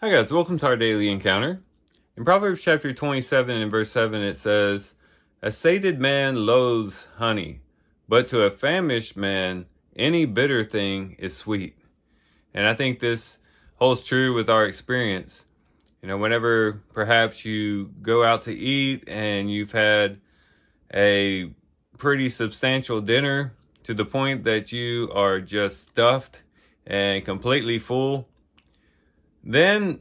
Hi guys, welcome to our daily encounter. In Proverbs chapter 27 and verse 7 it says, "A sated man loathes honey, but to a famished man any bitter thing is sweet." And I think this holds true with our experience. Whenever perhaps you go out to eat and you've had a pretty substantial dinner to the point that you are just stuffed and completely full, then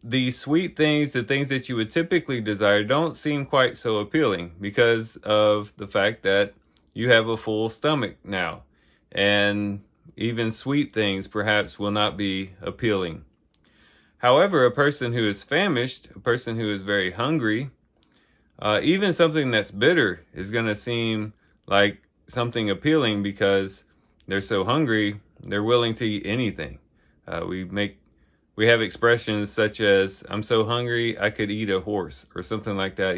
the sweet things, the things that you would typically desire, don't seem quite so appealing because of the fact that you have a full stomach now, and even sweet things perhaps will not be appealing. However, a person who is famished, a person who is very hungry, even something that's bitter is going to seem like something appealing because they're so hungry, they're willing to eat anything. We have expressions such as, "I'm so hungry, I could eat a horse," or something like that.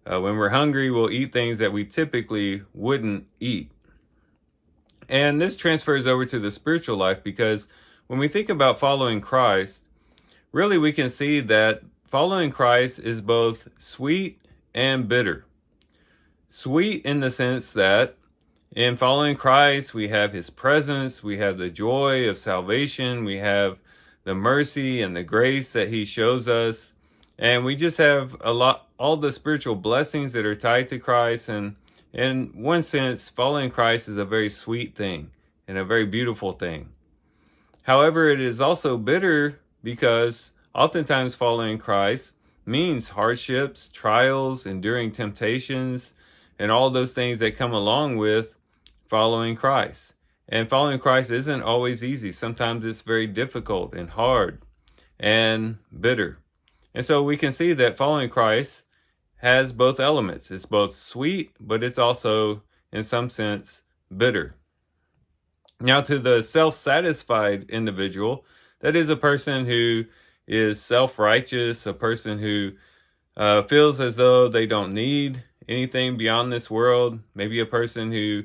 When we're hungry, we'll eat things that we typically wouldn't eat. And this transfers over to the spiritual life because when we think about following Christ, really we can see that following Christ is both sweet and bitter. Sweet in the sense that in following Christ, we have his presence, we have the joy of salvation, we have the mercy and the grace that he shows us. And we just have all the spiritual blessings that are tied to Christ. And in one sense, following Christ is a very sweet thing and a very beautiful thing. However, it is also bitter because oftentimes following Christ means hardships, trials, enduring temptations, and all those things that come along with following Christ. And following Christ isn't always easy. Sometimes it's very difficult and hard and bitter. And so we can see that following Christ has both elements. It's both sweet, but it's also, in some sense, bitter. Now, to the self-satisfied individual, that is a person who is self-righteous, a person who feels as though they don't need anything beyond this world. Maybe a person who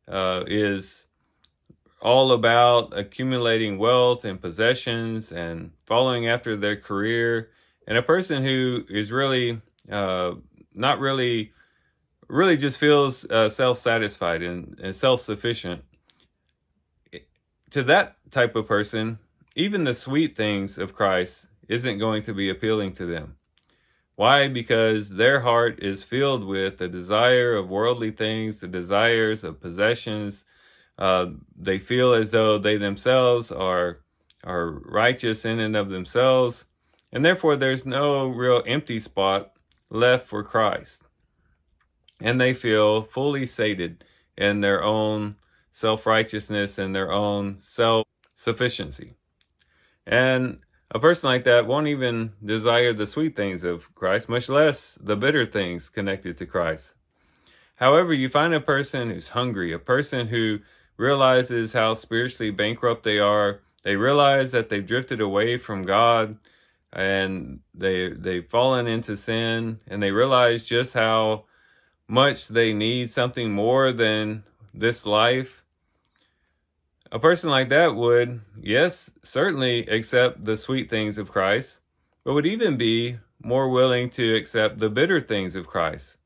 is all about accumulating wealth and possessions and following after their career, and a person who is really not really just feels self-satisfied and self-sufficient. To that type of person, even the sweet things of Christ isn't going to be appealing to them. Why? Because their heart is filled with the desire of worldly things, the desires of possessions. They feel as though they themselves are righteous in and of themselves, and therefore there's no real empty spot left for Christ. And they feel fully sated in their own self-righteousness and their own self-sufficiency. And a person like that won't even desire the sweet things of Christ, much less the bitter things connected to Christ. However, you find a person who's hungry, a person who realizes how spiritually bankrupt they are. They realize that they've drifted away from God and they've fallen into sin, and they realize just how much they need something more than this life. A person like that would, yes, certainly accept the sweet things of Christ, but would even be more willing to accept the bitter things of Christ,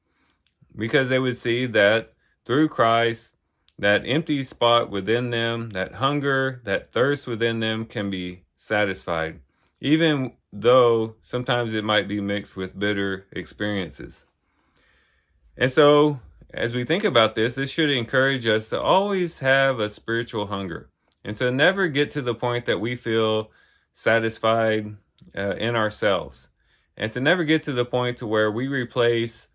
because they would see that through Christ, that empty spot within them, that hunger, that thirst within them can be satisfied, even though sometimes it might be mixed with bitter experiences. And so, as we think about this, this should encourage us to always have a spiritual hunger, and to never get to the point that we feel satisfied in ourselves, and to never get to the point to where we replace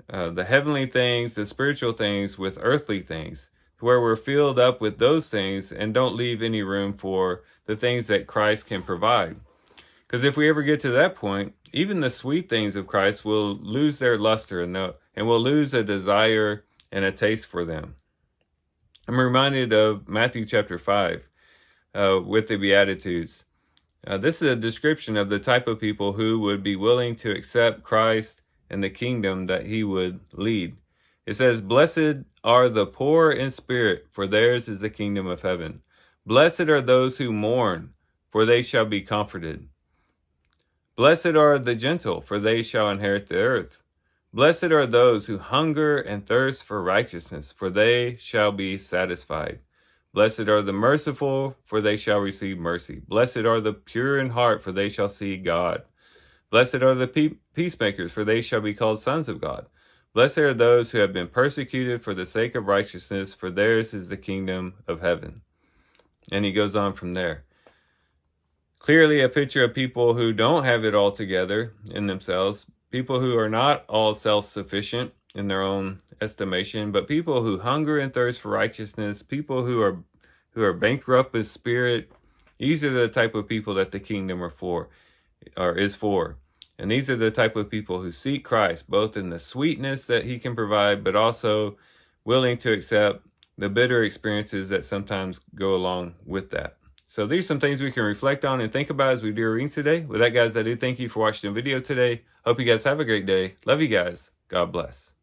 the heavenly things, the spiritual things, with earthly things, to where we're filled up with those things and don't leave any room for the things that Christ can provide. Because if we ever get to that point, even the sweet things of Christ will lose their luster and will lose a desire and a taste for them. I'm reminded of Matthew chapter 5 with the Beatitudes. This is a description of the type of people who would be willing to accept Christ and the kingdom that he would lead. It says, "Blessed are the poor in spirit, for theirs is the kingdom of heaven. Blessed are those who mourn, for they shall be comforted. Blessed are the gentle, for they shall inherit the earth. Blessed are those who hunger and thirst for righteousness, for they shall be satisfied. Blessed are the merciful, for they shall receive mercy. Blessed are the pure in heart, for they shall see God. Blessed are the peacemakers, for they shall be called sons of God. Blessed are those who have been persecuted for the sake of righteousness, for theirs is the kingdom of heaven. And he goes on from there. Clearly a picture of people who don't have it all together in themselves, people who are not all self-sufficient in their own estimation, but people who hunger and thirst for righteousness, people who are bankrupt in spirit. These are the type of people that the kingdom is for. And these are the type of people who seek Christ, both in the sweetness that he can provide, but also willing to accept the bitter experiences that sometimes go along with that. So these are some things we can reflect on and think about as we do our reading today. With that, guys, I do thank you for watching the video today. Hope you guys have a great day. Love you guys. God bless.